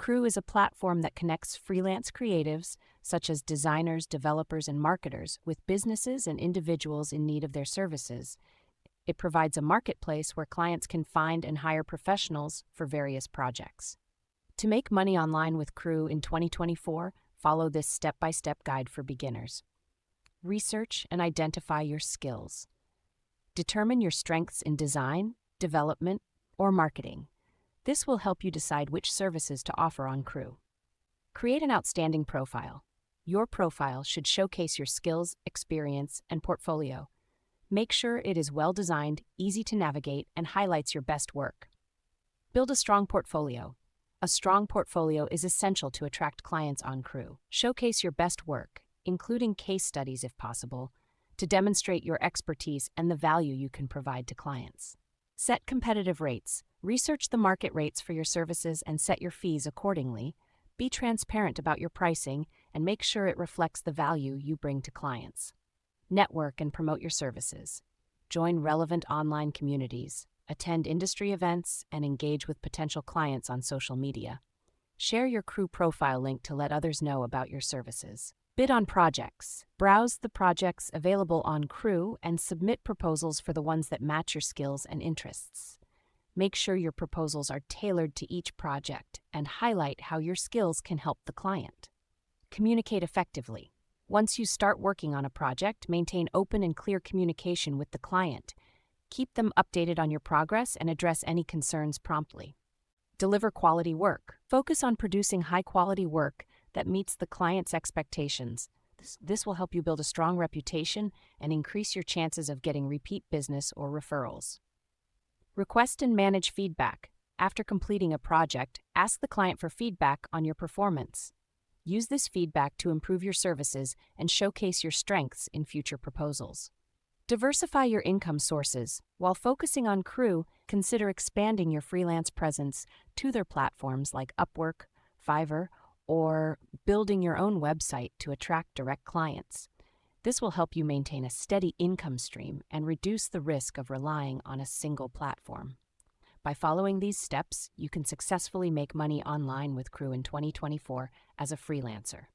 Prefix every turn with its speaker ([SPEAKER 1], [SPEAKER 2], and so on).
[SPEAKER 1] Crew is a platform that connects freelance creatives, such as designers, developers, and marketers, with businesses and individuals in need of their services. It provides a marketplace where clients can find and hire professionals for various projects. To make money online with Crew in 2024, follow this step-by-step guide for beginners. Research and identify your skills. Determine your strengths in design, development, or marketing. This will help you decide which services to offer on Crew. Create an outstanding profile. Your profile should showcase your skills, experience, and portfolio. Make sure it is well-designed, easy to navigate, and highlights your best work. Build a strong portfolio. A strong portfolio is essential to attract clients on Crew. Showcase your best work, including case studies if possible, to demonstrate your expertise and the value you can provide to clients. Set competitive rates. Research the market rates for your services and set your fees accordingly. Be transparent about your pricing and make sure it reflects the value you bring to clients. Network and promote your services. Join relevant online communities, attend industry events, and engage with potential clients on social media. Share your Crew profile link to let others know about your services. Bid on projects. Browse the projects available on Crew and submit proposals for the ones that match your skills and interests. Make sure your proposals are tailored to each project and highlight how your skills can help the client. Communicate effectively. Once you start working on a project, maintain open and clear communication with the client. Keep them updated on your progress and address any concerns promptly. Deliver quality work. Focus on producing high-quality work that meets the client's expectations. This will help you build a strong reputation and increase your chances of getting repeat business or referrals. Request and manage feedback. After completing a project, ask the client for feedback on your performance. Use this feedback to improve your services and showcase your strengths in future proposals. Diversify your income sources. While focusing on Crew, consider expanding your freelance presence to their platforms like Upwork, Fiverr, or building your own website to attract direct clients. This will help you maintain a steady income stream and reduce the risk of relying on a single platform. By following these steps, you can successfully make money online with Crew in 2024 as a freelancer.